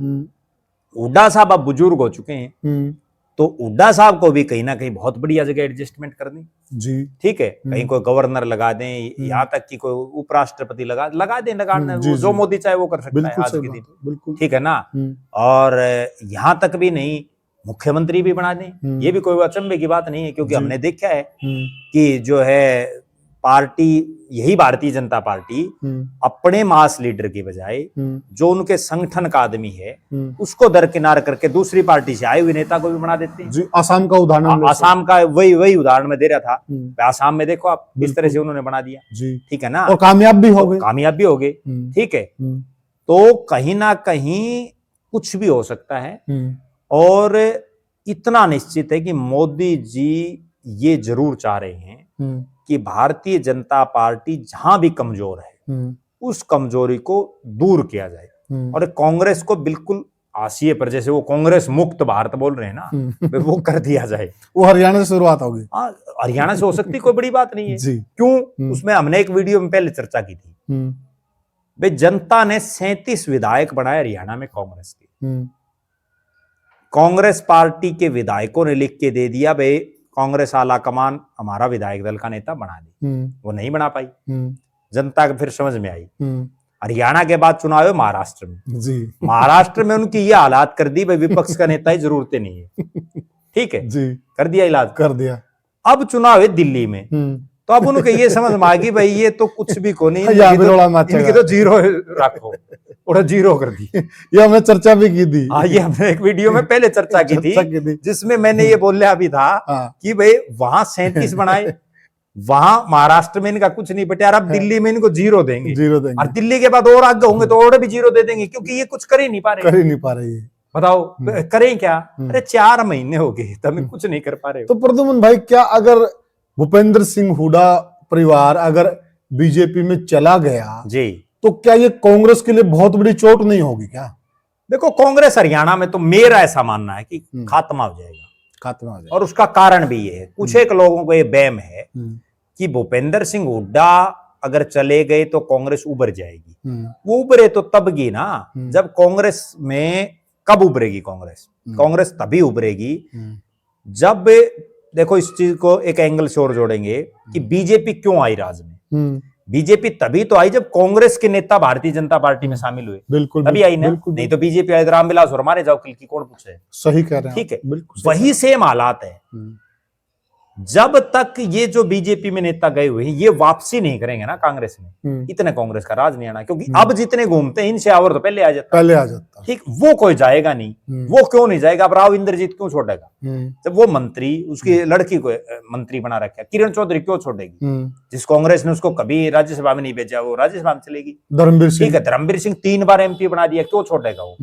Speaker 1: हुड्डा साहब अब बुजुर्ग हो चुके हैं, तो हुड्डा साहब को भी कहीं ना कहीं बहुत बढ़िया जगह एडजस्टमेंट करनी जी, ठीक है। कहीं कोई गवर्नर लगा दें, यहाँ तक कि कोई उपराष्ट्रपति लगा दें, लगाना जो मोदी चाहे वो कर सकता है आज के दिन, बिल्कुल, ठीक है ना। और यहाँ तक भी नहीं, मुख्यमंत्री भी बना दें, ये भी कोई अचंभे की बात नहीं है, क्योंकि हमने देखा है कि जो है पार्टी, यही भारतीय जनता पार्टी अपने मास लीडर के बजाय जो उनके संगठन का आदमी है उसको दरकिनार करके दूसरी पार्टी से आए हुए नेता को भी बना देते हैं जी।
Speaker 2: आसाम का उदाहरण,
Speaker 1: आसाम का वही उदाहरण मैं दे रहा था। आसाम में देखो आप किस तरह से उन्होंने बना दिया जी, ठीक है ना,
Speaker 2: और कामयाब भी हो गए,
Speaker 1: ठीक है। तो कहीं ना कहीं कुछ भी हो सकता है, और इतना निश्चित है कि मोदी जी ये जरूर चाह रहे हैं कि भारतीय जनता पार्टी जहां भी कमजोर है उस कमजोरी को दूर किया जाए, और कांग्रेस को बिल्कुल आसिए पर, जैसे वो कांग्रेस मुक्त भारत बोल रहे हैं ना, वो कर दिया जाए।
Speaker 2: वो हरियाणा से शुरुआत होगी।
Speaker 1: हरियाणा से हो सकती, कोई बड़ी बात नहीं है जी। क्यों? उसमें हमने एक वीडियो में पहले चर्चा की थी भाई, जनता ने 37 विधायक बनाए हरियाणा में कांग्रेस के। कांग्रेस पार्टी के विधायकों ने लिख के दे दिया भाई कांग्रेस आला कमान हमारा विधायक दल का नेता बना दे, वो नहीं बना पाई। जनता को फिर समझ में आई। हरियाणा के बाद चुनाव है महाराष्ट्र में जी, महाराष्ट्र में उनकी ये हालात कर दी भाई विपक्ष का नेता ही जरूरत नहीं है, ठीक है जी, कर दिया इलाज,
Speaker 2: कर दिया। अब
Speaker 1: चुनाव है दिल्ली में, तो अब उनके ये समझ में आ गई भाई ये तो कुछ भी को नहीं, इनकी तो जीरो रखो, और जीरो कर दी।
Speaker 2: ये हमने चर्चा भी की थी।
Speaker 1: हाँ, ये हमने एक वीडियो में पहले चर्चा की थी, जिसमें मैंने ये बोला भी था कि भाई वहां 37 बनाए, वहां महाराष्ट्र में इनका कुछ नहीं बटे, अब दिल्ली में इनको जीरो देंगे, और दिल्ली के बाद और आगे होंगे तो और भी जीरो दे देंगे, क्योंकि ये कुछ कर ही नहीं पा रहे। बताओ करें क्या? अरे 4 महीने हो गए तो हम कुछ नहीं कर पा रहे।
Speaker 2: तो प्रद्युमन भाई, क्या अगर भूपेंद्र सिंह हुड्डा परिवार अगर बीजेपी में चला गया जी, तो क्या ये कांग्रेस के लिए बहुत बड़ी चोट नहीं होगी क्या?
Speaker 1: देखो, कांग्रेस हरियाणा में तो मेरा ऐसा मानना है कि खात्मा हो जाएगा, और उसका कारण भी ये है, कुछ एक लोगों को ये बैम है कि भूपेंद्र सिंह हुड्डा अगर चले गए तो कांग्रेस उभर जाएगी। वो उभरे तो तब की ना, जब कांग्रेस में, कब उभरेगी कांग्रेस? कांग्रेस तभी उभरेगी जब देखो इस चीज को एक एंगल से और जोड़ेंगे कि बीजेपी क्यों आई राज में। बीजेपी तभी तो आई जब कांग्रेस के नेता भारतीय जनता पार्टी में शामिल हुए,
Speaker 2: बिल्कुल
Speaker 1: तभी आई ना। नहीं तो बीजेपी आई रामविलास और मारे जाओ किल की कौन पूछे।
Speaker 2: सही कह रहे हैं,
Speaker 1: ठीक है, वही सेम हालात है। जब तक ये जो बीजेपी में नेता गए हुए हैं ये वापसी नहीं करेंगे ना कांग्रेस में, इतने कांग्रेस का राज नहीं आना। क्योंकि अब जितने घूमते हैं इनसे आवर तो पहले आ जाता। ठीक, वो कोई जाएगा नहीं। वो क्यों नहीं जाएगा? अब राव इंद्रजीत क्यों छोड़ेगा? जब वो मंत्री, उसकी लड़की को मंत्री बना रखा है, किरण चौधरी क्यों छोड़ेगी? जिस कांग्रेस ने उसको कभी राज्यसभा में नहीं भेजा वो राज्यसभा में चलेगी। धर्मवीर सिंह, ठीक है, धर्मवीर सिंह 3 बार एमपी बना दिया, क्यों छोड़ेगा वो?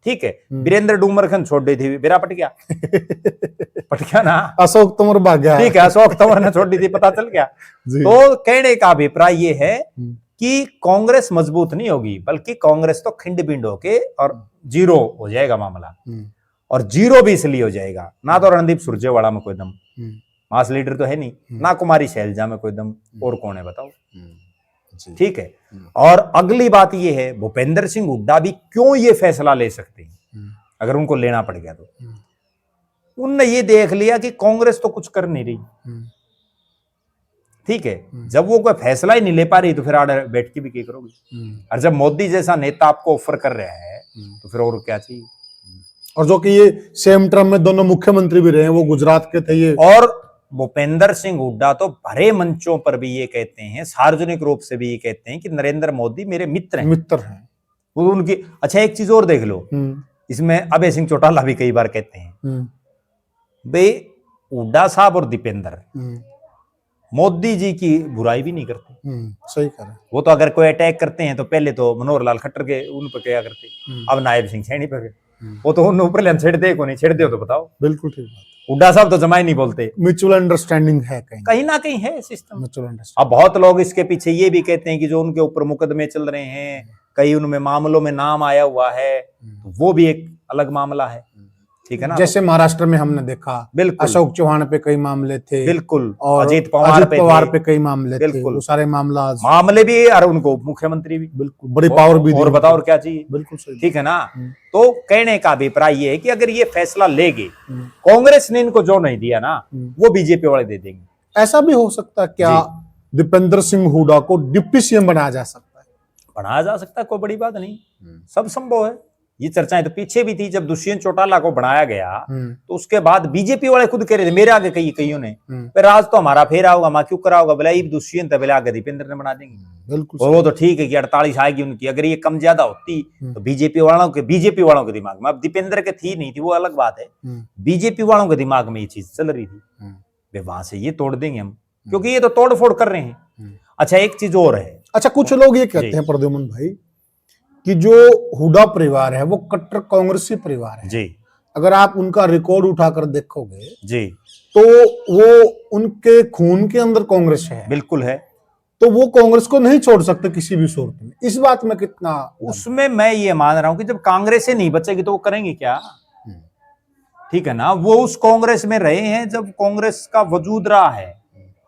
Speaker 1: ठीक है, वीरेंद्र डूमरखंड छोड़ दी थी, बेरा पट गया। पट गया ना,
Speaker 2: अशोक तंवर भाग गया।
Speaker 1: ठीक है, अशोक तंवर ने छोड़ दी थी, पता चल गया। तो कहने का अभिप्राय ये है कि कांग्रेस मजबूत नहीं होगी, बल्कि कांग्रेस तो खिंड बिंड होके और जीरो हो जाएगा मामला। और जीरो भी इसलिए हो जाएगा, ना तो रणदीप सुरजेवाला में कोई दम, मास लीडर तो है नहीं, ना कुमारी शैलजा में कोई दम, और कौन है बताओ? ठीक है। और अगली बात यह है, भूपेंद्र सिंह हुड्डा भी क्यों ये फैसला ले सकते हैं अगर उनको लेना पड़ गया तो? उनने ये देख लिया कि कांग्रेस तो कुछ कर नहीं रही। ठीक है, जब वो कोई फैसला ही नहीं ले पा रही तो फिर आड़े बैठ के भी क्या करोगे? और जब मोदी जैसा नेता आपको ऑफर कर रहा है तो फिर और क्या चाहिए?
Speaker 2: और जो कि ये सेम टर्म में दोनों मुख्यमंत्री भी रहे हैं, वो गुजरात के थे ये।
Speaker 1: और भूपेंद्र सिंह हुड्डा तो भरे मंचों पर भी ये कहते हैं, सार्वजनिक रूप से भी ये कहते हैं कि नरेंद्र मोदी मेरे मित्र हैं। वो उनकी, अच्छा एक चीज और देख लो, इसमें अभय सिंह चौटाला भी कई बार कहते हैं भाई हुड्डा साहब और दीपेंद्र मोदी जी की बुराई भी नहीं करते।
Speaker 2: सही कह रहे हैं।
Speaker 1: वो तो अगर कोई अटैक करते हैं तो पहले तो मनोहर लाल खट्टर के उन पर क्या करते, अब नायब सिंह सैनी पर। वो तो उन ऊपर छेड़ दे को नहीं छेड़ दे तो बताओ।
Speaker 2: बिल्कुल ठीक बात।
Speaker 1: हुड्डा साहब तो जमा ही नहीं बोलते।
Speaker 2: म्यूचुअल अंडरस्टैंडिंग है, कहीं ना कहीं
Speaker 1: है सिस्टम।
Speaker 2: Mutual understanding.
Speaker 1: अब बहुत लोग इसके पीछे ये भी कहते हैं कि जो उनके ऊपर मुकदमे चल रहे हैं, कई उनमें मामलों में नाम आया हुआ है, तो वो भी एक अलग मामला है। ठीक है ना,
Speaker 2: जैसे महाराष्ट्र में हमने देखा, बिल्कुल अशोक चौहान पे कई मामले थे,
Speaker 1: बिल्कुल,
Speaker 2: और
Speaker 1: अजीत पवार पे
Speaker 2: कई मामले थे, वो सारे
Speaker 1: मामले भी, और उनको मुख्यमंत्री भी,
Speaker 2: बिल्कुल बड़ी पावर भी,
Speaker 1: और बताओ और क्या चाहिए?
Speaker 2: बिल्कुल सही।
Speaker 1: ठीक है ना, तो कहने का अभिप्राय ये है कि अगर ये फैसला लेंगे, कांग्रेस ने इनको जो नहीं दिया ना वो बीजेपी वाले दे देंगे।
Speaker 2: ऐसा भी हो सकता है क्या दीपेंद्र सिंह हुड्डा को डिप्टी सीएम बनाया जा सकता है?
Speaker 1: बनाया जा सकता है, कोई बड़ी बात नहीं, सब संभव है। ये चर्चाएं तो पीछे भी थी, जब दुष्यंत चौटाला को बनाया गया तो उसके बाद बीजेपी वाले खुद कह रहे थे, मेरे आगे कईयों ने, राज तो हमारा फेरा होगा, मां क्यों करा होगा, बोला दुष्यंत है, आगे दीपेंद्र ने बना देंगे। बिल्कुल, और वो तो ठीक है कि 48 आएगी उनकी, अगर ये कम ज्यादा होती तो बीजेपी वालों के दिमाग में, अब दीपेंद्र के थी नहीं थी वो अलग बात है, बीजेपी वालों के दिमाग में ये चीज चल रही थी, वे वहां से ये तोड़ देंगे हम, क्योंकि ये तो तोड़ फोड़ कर रहे हैं। अच्छा एक चीज और है,
Speaker 2: अच्छा कुछ लोग ये कहते हैं प्रद्युमन भाई कि जो हुड्डा परिवार है वो कट्टर कांग्रेसी परिवार है जी। अगर आप उनका रिकॉर्ड उठाकर देखोगे जी तो वो उनके खून के अंदर कांग्रेस है,
Speaker 1: बिल्कुल है,
Speaker 2: तो वो कांग्रेस को नहीं छोड़ सकते किसी भी सूरत में। इस बात में कितना,
Speaker 1: उसमें मैं ये मान रहा हूं कि जब कांग्रेस से नहीं बचेगी तो वो करेंगे क्या? ठीक है ना, वो उस कांग्रेस में रहे हैं जब कांग्रेस का वजूद रहा है,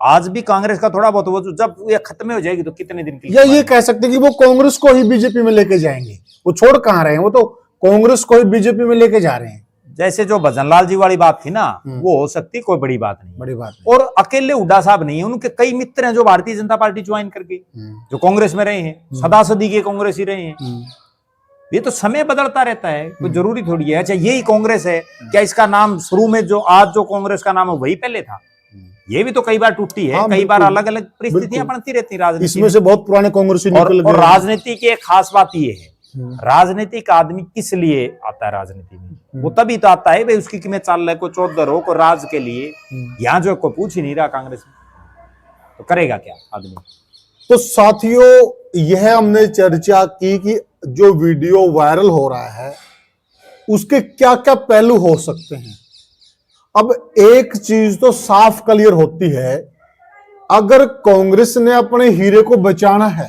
Speaker 1: आज भी कांग्रेस का थोड़ा बहुत वजूद, जब ये खत्म हो जाएगी तो कितने दिन के लिए?
Speaker 2: या ये कह सकते कि वो कांग्रेस को ही बीजेपी में लेके जाएंगे, वो छोड़ कहां रहे हैं, वो तो कांग्रेस को ही बीजेपी में लेके जा रहे हैं।
Speaker 1: जैसे जो भजनलाल जी वाली बात थी ना, वो हो सकती, कोई बड़ी बात नहीं,
Speaker 2: बड़ी बात नहीं।
Speaker 1: और अकेले हुड्डा साहब नहीं है, उनके कई मित्र हैं जो भारतीय जनता पार्टी ज्वाइन करके जो कांग्रेस में रहे हैं, सदा सदी के कांग्रेस ही रहे हैं। ये तो समय बदलता रहता है, कोई जरूरी थोड़ी है। अच्छा यही कांग्रेस है क्या? इसका नाम शुरू में जो आज जो कांग्रेस का नाम है वही पहले था? ये भी तो कई बार टूटी है, कई बार अलग अलग परिस्थितियां बनती रहती राजनीति,
Speaker 2: इसमें से बहुत पुराने कांग्रेसी निकल गए।
Speaker 1: और राजनीति की एक खास बात ये है, राजनीतिक आदमी किस लिए आता है राजनीति में? वो तभी तो आता है भाई उसकी कि मैं चाल रहा है, को चौधर हो, को राज के लिए। यहाँ जो कोई पूछ ही नहीं रहा कांग्रेस में, तो करेगा क्या आदमी?
Speaker 2: तो साथियों यह हमने चर्चा की कि जो वीडियो वायरल हो रहा है उसके क्या क्या पहलू हो सकते हैं। अब एक चीज तो साफ क्लियर होती है, अगर कांग्रेस ने अपने हीरे को बचाना है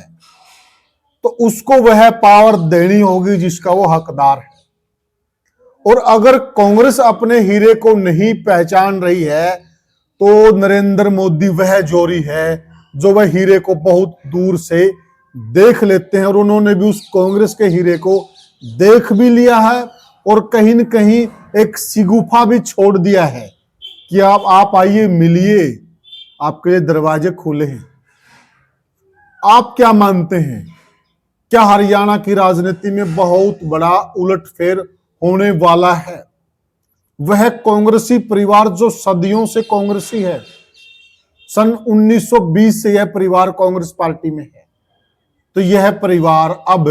Speaker 2: तो उसको वह पावर देनी होगी जिसका वो हकदार है, और अगर कांग्रेस अपने हीरे को नहीं पहचान रही है तो नरेंद्र मोदी वह जोरी है जो वह हीरे को बहुत दूर से देख लेते हैं, और उन्होंने भी उस कांग्रेस के हीरे को देख भी लिया है और कहीं न कहीं एक सिगुफा भी छोड़ दिया है कि आप आइए, मिलिए, आपके लिए दरवाजे खुले हैं। आप क्या मानते हैं, क्या हरियाणा की राजनीति में बहुत बड़ा उलटफेर होने वाला है? वह कांग्रेसी परिवार जो सदियों से कांग्रेसी है, सन 1920 से यह परिवार कांग्रेस पार्टी में है, तो यह परिवार अब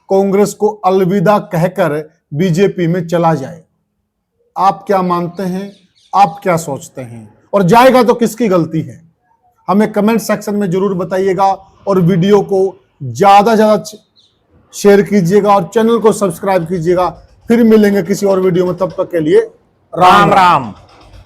Speaker 2: कांग्रेस को अलविदा कहकर बीजेपी में चला जाए। आप क्या मानते हैं, आप क्या सोचते हैं, और जाएगा तो किसकी गलती है? हमें कमेंट सेक्शन में जरूर बताइएगा और वीडियो को ज्यादा ज्यादा शेयर कीजिएगा और चैनल को सब्सक्राइब कीजिएगा। फिर मिलेंगे किसी और वीडियो में, तब तक के लिए
Speaker 1: राम राम।